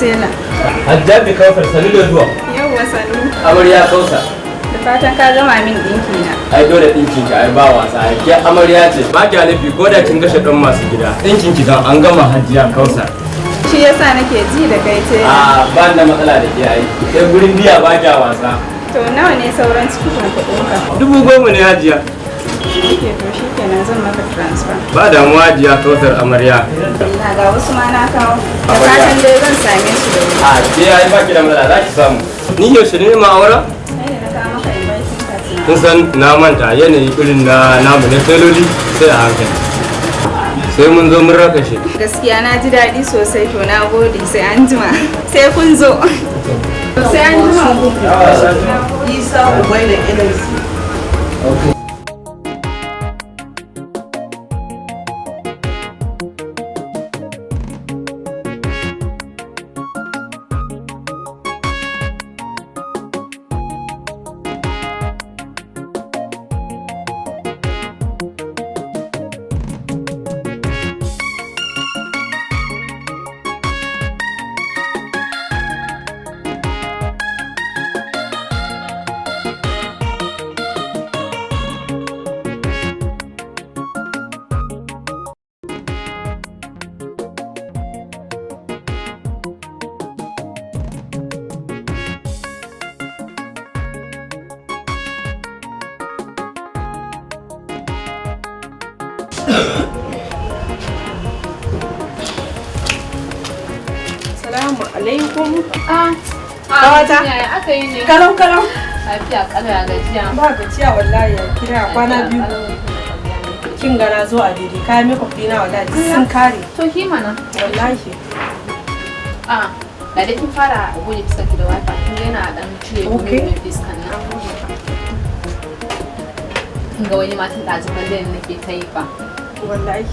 Tela. Hajjabi Kausar sanu da zuwa. Yawwa sanu. Amarya Kausar. Da fatan ka gama min dinki na. Ai dole dinkin ki ai ba wasa. Ke amarya ce ba ki nufi ko da kin gashe dan masu gida. Dinkin ki kan an gama Hajjiya Kausar. Shi yasa nake ji da kai tela. Ba da matsala da ke ai. Sai gurin biya ba ki wasa. To nawa ne sauran cikin kuɗin ka? 10,000 ne Hajiya. Shike to shikenan zan maka transfer. Ba damuwa Hajiya Kausar amarya. Ina ga wasu ma na kawo. Da fatan dai zan same su da wuri. Ke ai ba ki da matsala za ki samu. Ni yaushe ne ma aura? Sai da na kawo maka inviting card na. Kun san na manta yanayi irin na namu na teloli sai a hankali. Sai mun zo mun raka shi. Gaskiya na ji daɗi sosai to na gode sai an jima. Sai kun zo. Sai an jima ku. Isa ubai da ilinsu. Assalamu alaikum. Kawata. Aka yi ne. Kalau. Lafiya kalau ya gajiya. Ba gajiya wallahi ya kira kwana biyu. Kin ga na zo a daidai kayan makeup dina wallahi sun kare. To ki mana. Wallahi. Da dai kin fara goge fuskar ki da wifi kin ga yana dan cire gumin fuskar nan. Kin ga wani matan ɗazu balle ne nake ta yi ba. Wallahi.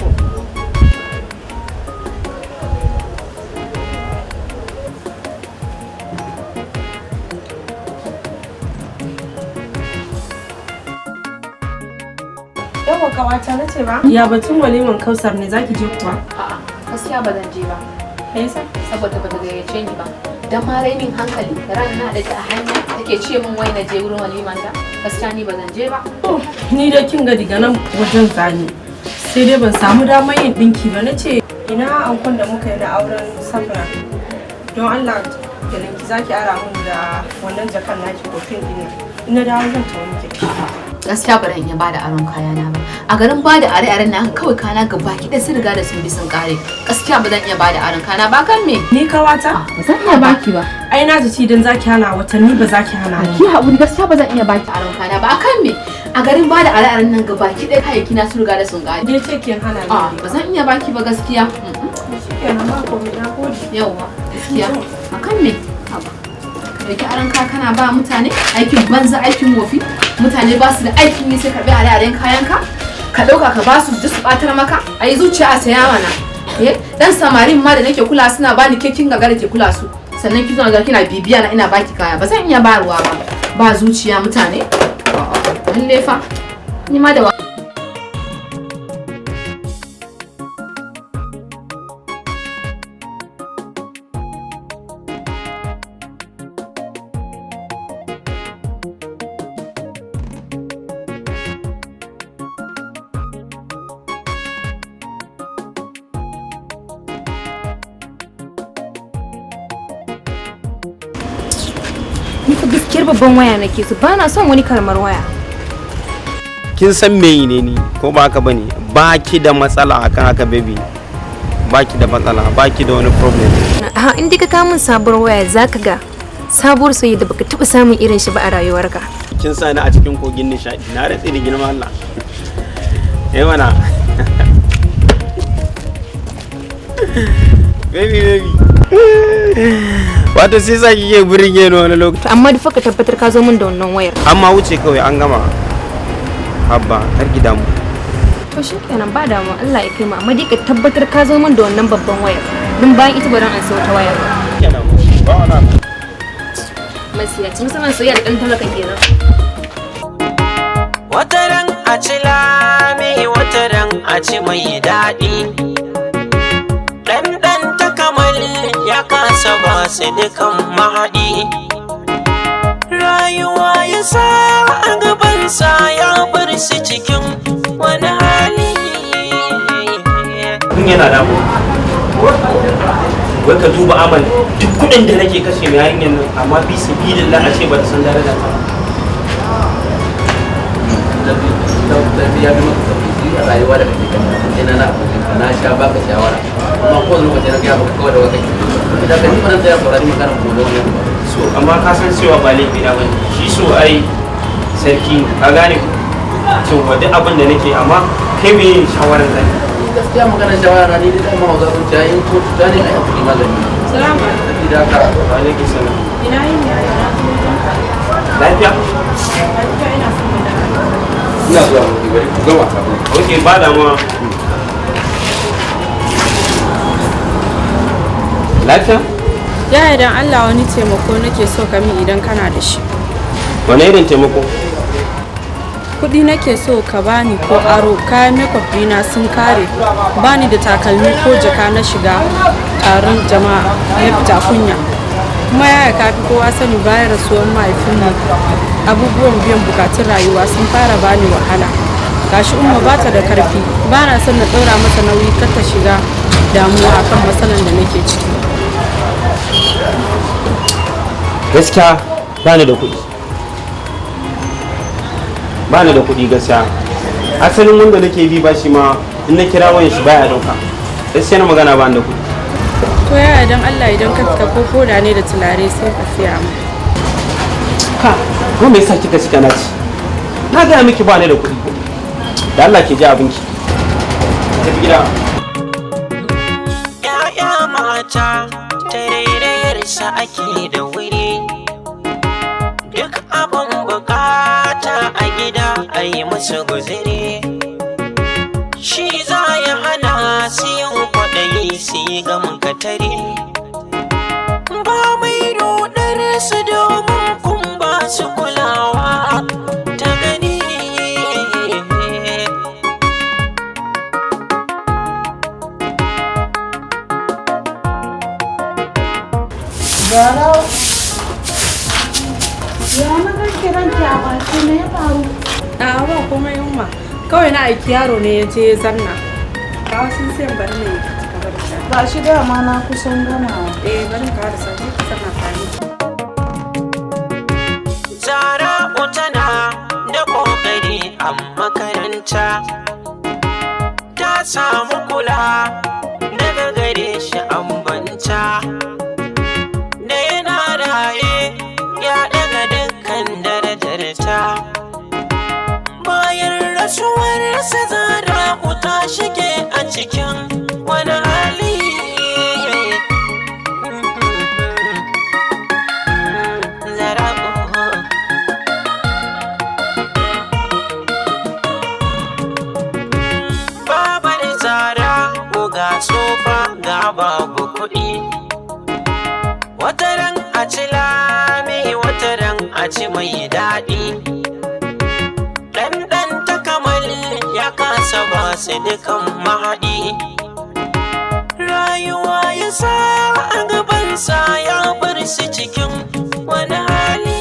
Yawa kawata na ce ba? Ya batun waliman Kausar ne zaki je kuwa? A'a, gaskiya ba zan je ba. Me yasa? Saboda ba ta gayyace ni ba. Dan ma rainin hankali ran na da ta hanya take ce min wai na je wurin waliman ta. Gaskiya ni ba zan je ba. Ni dai kin ga diga nan wajen zani. Sai dai ban samu damar yin dinki ba nace ina ankon da muka yi na auren Safra. Don Allah ki zaki ara mun da wannan jakan naki kofin din. Ina dawo zan tawo miki. gaskiya ba ran iya bada aron kayana ba. A garin bada are-aren na kawai kana ga baki da sun riga da sun bi sun kare. Gaskiya ba zan iya bada aron kayana ba kan me? Ni kawata? Ba zan iya baki ba. Ai na ji dan zaki hana watanni ba zaki hana ni. Ki haƙuri gaskiya ba zan iya baki aron kayana ba kan me? A garin bada are-aren nan ga baki ɗaya kayayyaki na sun riga da sun kare. Je ce kin hana ni. Ba zan iya baki ba gaskiya. Shikenan ba komai na gode. Yauwa gaskiya. A kan me? Dauki aron kaya kana ba mutane aikin banza aikin wofi mutane ba su da aikin yi sai karbi are-aren kayanka ka dauka ka ba su su batar maka ayi zuciya a saya mana dan samarin ma da nake kula suna bani kekin gagara ke kula su sannan ki zo ga kina bibiya na ina baki kaya ba zan iya bayarwa ba zuciya mutane lalle fa ni ma da Ni fa gaskiyar babban waya nake so ba na son wani karamar waya. Kin san me ne ni ko ba haka bane ba ki da matsala akan haka baby ba ki da matsala ba ki da wani problem. In ka kawo min sabuwar waya zaka ga sabuwar soyayya da baka taba samun irin shi ba a rayuwarka. Kin sani a cikin kogin nishadi na ratsi da girman Allah. Mana baby wato sai sa kike burge ni wani lokaci amma duk ka tabbatar ka zo min da wannan wayar amma wuce kawai an gama habba har gida mu to shikenan ba damu Allah ya kai mu amma dai ka tabbatar ka zo min da wannan babban wayar dun bayan ita baran an sai wata wayar kenan ba wala masiya cin saman soyayya da dan talaka kenan wataran a ci lami wataran a ci mai daɗi ɗanɗan ta kamar ya kasa ba su dukan mahaɗi rayuwa ya sa a gabansa ya bar su cikin wani hali kun yana damu wai ka duba amal duk kuɗin da nake kashe mai yarinyar nan amma bi su bi da a ce ba ta san dare da ta ya bi maka tafi a rayuwa da kake gani ina na abokin na sha baka shawara amma ko wani waje na ga baka kawai da wata kake da kan fara tsaya saurari makaran ko da wani so amma ka san cewa ba laifi na bane shi so ai sarki ka gane to duk abin da nake amma kai me shawaran zai gaskiya maganar shawara ni da amma za ku ta yin ko ta ne ai hakuri magani Salamu alaikum. da ka ba laifi sana Ina yin yaya na zo wajenka. lafiya Lafiya ina son mu da ina zuwa mu bari ku gama kafin okay ba damuwa lafiya Yaya dan Allah wani taimako nake so ka min idan kana da shi. wani irin taimako Kuɗi nake so ka bani ko aro kayan makeup dina sun kare bani da takalmi ko jaka na shiga taron jama'a na fita kunya. Kuma yaya ka fi kowa sani bayan rasuwar mahaifinmu abubuwan biyan bukatun rayuwa sun fara bani wahala. Gashi umma ba ta da karfi ba na son na ɗora mata nauyi kar ta shiga damuwa akan matsalan da nake ciki. gaskiya bani da kuɗi bani da kuɗi gaskiya asalin wanda nake bi ba shi ma in na kira wayan shi baya dauka gaskiya na magana bani da kuɗi To yaya dan Allah idan ka fita ko koda ne da tulare sai ka siya mu. ka ko me yasa kika cika naci na ga miki bani da kuɗi da Allah ke ji abinki tafi gida ya'ya mata tarairayarsa ake da wuri duk abin bukata a gida a yi musu guziri shi za ya hana su yin kwaɗayi su yi gamin katari ba mai rudar su domin kun ba su kulawa ta gani A'a ba komai umma. Kawai na aiki yaro ne ya je ya zanna. Kawo sun sai bari ne ka bar shi. Ba shi dama na kusan gamawa. Bari ka da sai ka sana tare. Zara'u tana da ƙoƙari a makaranta ta samu kula daga gare shi an banta da yana raye ya daga dukkan darajarta bayan rasuwarsa Zara'u ta shige a cikin wani hali Zara'u babar Zara'u ga tsofa ga babu kuɗi wataran a ci lami wataran a ci mai daɗi ɗanɗan ta kamal ya kasa ba su dukan mahaɗi rayuwa ya sa a gabansa ya bar su cikin wani hali.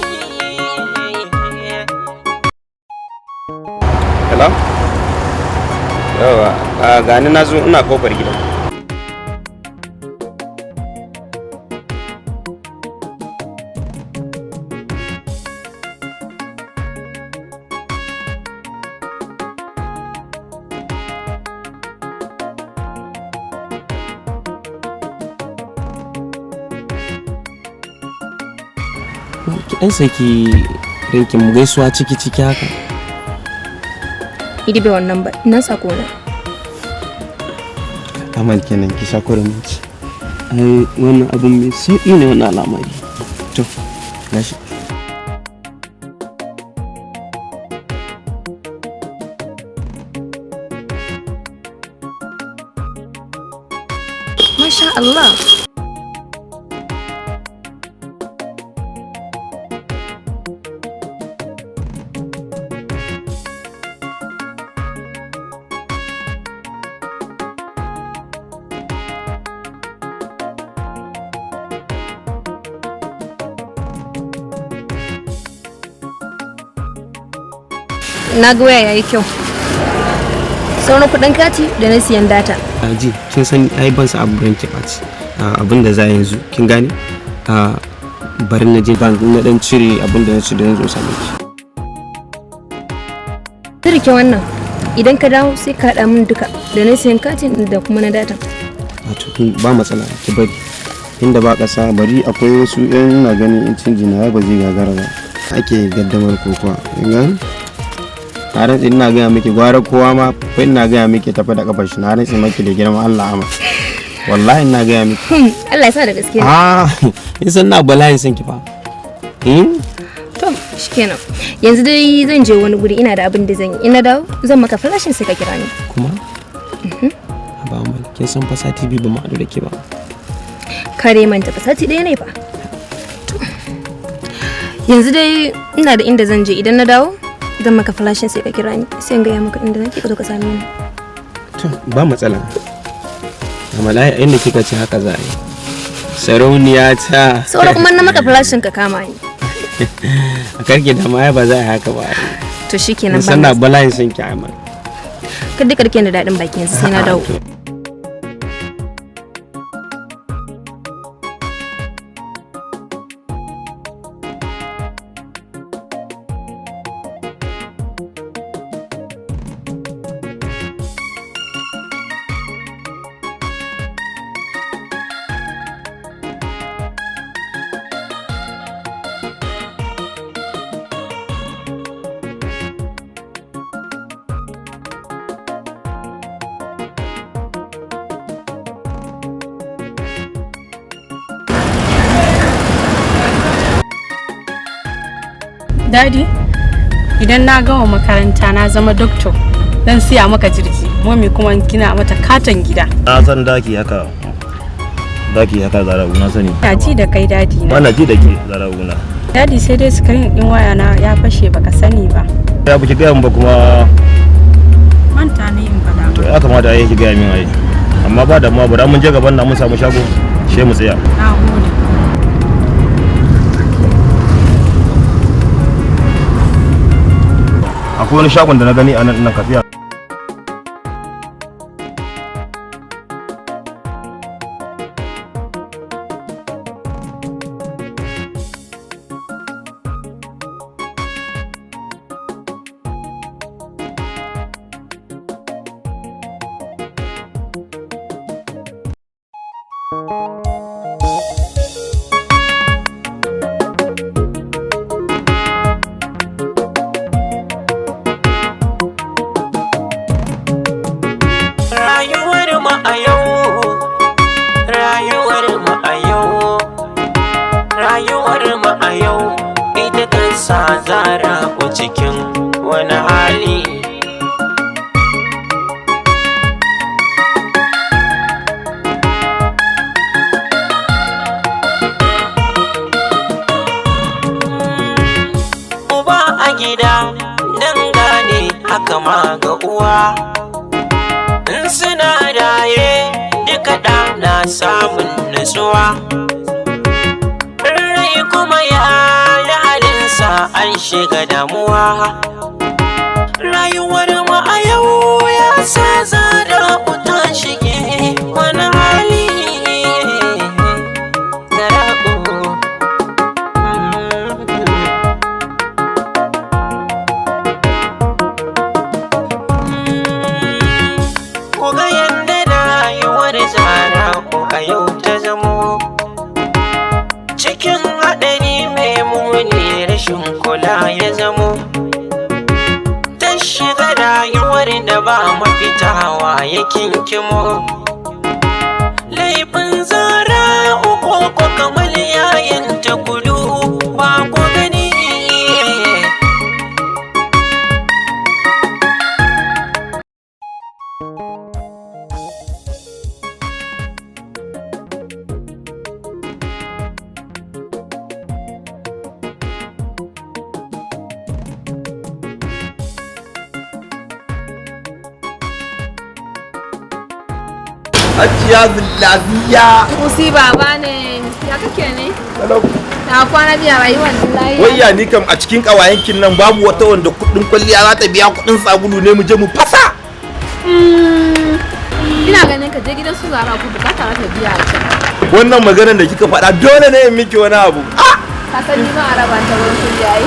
Hello? Yawa, gani na zo ina kofar gidan. Ki ɗan saki rinkin mu gaisuwa ciki haka. Idi bai wannan ba, ina sako na. Amal kenan ki sha kurminci. Ai wannan abun mai sauƙi ne wannan al'amari. To, gashi. Masha Allah. Na ga waya yayi kyau. Sauran kudin kati da na siyan data. Ji, kin sani ai ban sa abu ranki baci. Abin da za yanzu, kin gane? Bari na je bank na dan cire abin da na ci da yanzu sami ki. Rike wannan. Idan ka dawo sai ka haɗa min duka da na siyan katin da kuma na data. Wato ba matsala ki bari. Inda ba ƙasa bari akwai wasu ƴan na gani in cin jina ba zai gagara ba. Ake gaddamar kokowa. Kin gane? Na rantsi ina gaya miki gwara kowa ma ko ina gaya miki tafi da kafar shi na rantsi maki da girman Allah ama wallahi ina gaya miki Allah ya sa da gaske in san na bala'in san ki fa to shikenan yanzu dai zan je wani guri ina da abin da zan yi ina dawo zan maka flashin sai ka kira ni kuma ba mu kin san fa sati biyu ba mu haɗu da ke ba kare manta fa sati ɗaya ne fa yanzu dai ina da inda zan je idan na dawo zan maka flashin sai ka kira ni sai in gaya maka inda nake ka zo ka same ni to ba matsala amma lai inda kika ce haka za a yi sarauniya ta saboda kuma na maka flashin ka kama ni a karke da ma ba za a yi haka ba to shikenan ba sannan bala'in sun ki aiman ka duka rike da dadin bakin sai na dawo Daddy, idan na gama makaranta na zama doctor, zan siya maka jirgi, mami kuma kina mata katon gida. Na san daki haka Zara'u na sani. Ya ji da kai daddy na. Wannan ji da ke Zara'u na. Daddy sai dai screen din waya na ya fashe baka sani ba. Ya buki gaya ba kuma manta ne in fada. To ya kamata a yi ki gaya min ai. Amma ba da ma bara mun je gaban na mun samu shago, she mu tsaya. Na gode. Akwai wani shagon da na gani a nan ina kafiya. Zara ku cikin wani hali. Uba a gida dangane haka ma ga uwa, in suna raye duka ɗa na samun nutsuwa. Rai kuma ya an shiga damuwa. Rayuwar mu a yau ya sa Zara ta shige wani hali. Ku ga yadda rayuwar Zara a yau ta zamo cikin haɗari mai muni, rashin kula ya zamo ta shiga rayuwar da ba mafitawa ya kinkimo. Laifin Zara uku ko kamar yayin ta kudu ba ku gani. Hajiya Zillaziya. Musi baba ne. Ya kake ne? Hello. Na kwana biya rayuwar lafiya. Wayya ni kam a cikin kawayenkin nan babu wata wanda kudin kwalliya za ta biya kudin sabulu ne mu je mu fasa. Ina ganin ka je gidan su Zara ku bukata za ta biya ta. Wannan maganar da kika faɗa dole ne in miki wani abu. Ka san ni ma araba ta wurin ku yayi.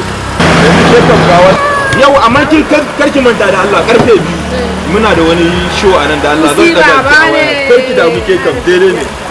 Yanzu ke kam gawa. Yau amma kin karki manta da Allah karfe 2. Muna da wani show a nan da Allah zan daga. Karki da muke kam daidai ne.